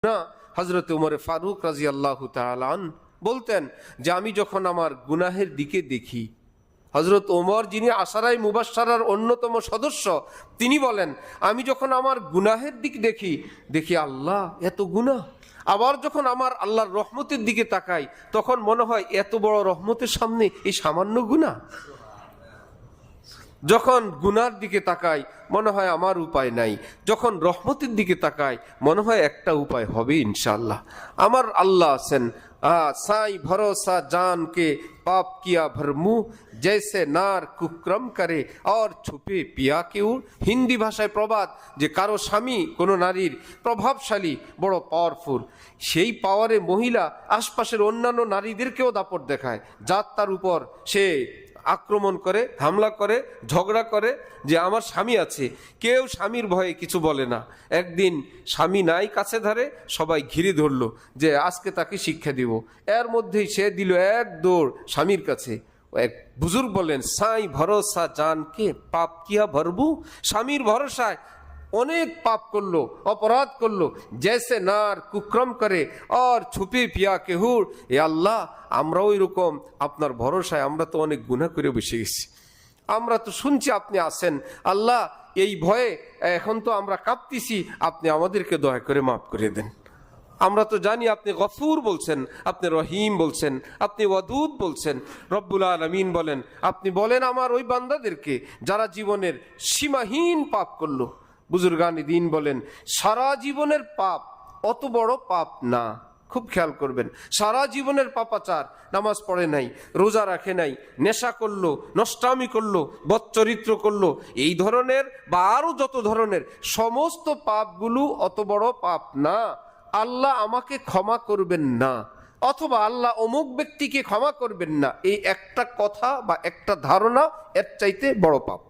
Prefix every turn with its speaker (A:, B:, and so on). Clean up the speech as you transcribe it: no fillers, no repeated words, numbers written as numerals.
A: না, হযরত উমর ফারুক রাদিয়াল্লাহু তাআলা আনহু বলতেন যে আমি যখন আমার গুনাহের দিকে দেখি, হযরত ওমর যিনি আশারায়ে মুবাশশারার অন্যতম সদস্য, তিনি বলেন আমি যখন আমার গুনাহের দিক দেখি আল্লাহ এত গুনাহ। আবার যখন আমার আল্লাহর রহমতের দিকে তাকাই তখন মনে হয় এত বড় রহমতের সামনে এই সামান্য গুনাহ। যখন গুনার দিকে তাকাই মনে হয় আমার উপায় নাই, যখন রহমতের দিকে তাকাই মনে হয় একটা উপায় হবে ইনশাআল্লাহ। আমার আল্লাহ আছেন, সাই ভরসা জান কে পাপ কিয়া ভরমু জैसे নার কুক্রম করে আর ছুপে পিয়া কেউ। হিন্দি ভাষায় প্রবাদ যে কারো স্বামী কোনো নারীর প্রভাবশালী বড় পাওয়ারফুল, সেই পাওয়ারে মহিলা আশপাশের অন্যান্য নারীদেরকেও দাপট দেখায়, যার তার উপর সে আক্রমণ করে, হামলা করে, ঝগড়া করে যে আমার স্বামী আছে। কেউ স্বামীর ভয়ে কিছু বলে না। একদিন স্বামী নাই কাছে ধারে, সবাই ঘিরে ধরলো যে আজকে তাকে শিক্ষা দিব। এর মধ্যেই সে দিল এক দৌড় স্বামীর কাছে। এক বুজুর্গ বললেন সাই ভরসা জানকে পাপ কিয়া ভরবু, স্বামীর ভরসায় অনেক পাপ করলো, অপরাধ করলো, জैसे নার কুক্রম করে আর ছুপে পিয়া কেহুর। এ আল্লাহ আমরা ওই রকম আপনার ভরসায় আমরা তো অনেক গুনাহ করে বসে গেছি। আমরা তো শুনছি আপনি আছেন আল্লাহ, এই ভয়ে এখন তো আমরা কাঁপতেছি, আপনি আমাদেরকে দয়া করে মাফ করে দেন। আমরা তো জানি আপনি গফুর বলছেন, আপনি রহিম বলছেন, আপনি ওয়াদুদ বলছেন। রব্বুল আলামিন বলেন, আপনি বলেন আমার ওই বান্দাদেরকে যারা জীবনের সীমাহীন পাপ করলো। বুজুর্গানি দিন বলেন সারা জীবনের পাপ অত বড় পাপ না। খুব খেয়াল করবেন, সারা জীবনের পাপাচার, নামাজ পড়ে নাই, রোজা রাখে নাই, নেশা করলো, নষ্টামি করলো, বদচরিত্র করলো, এই ধরনের বা আরো যত ধরনের সমস্ত পাপগুলো অত বড় পাপ না। আল্লাহ আমাকে ক্ষমা করবেন না অথবা আল্লাহ অমুক ব্যক্তিকে ক্ষমা করবেন না, এই একটা কথা বা একটা ধারণা এর চাইতে বড় পাপ।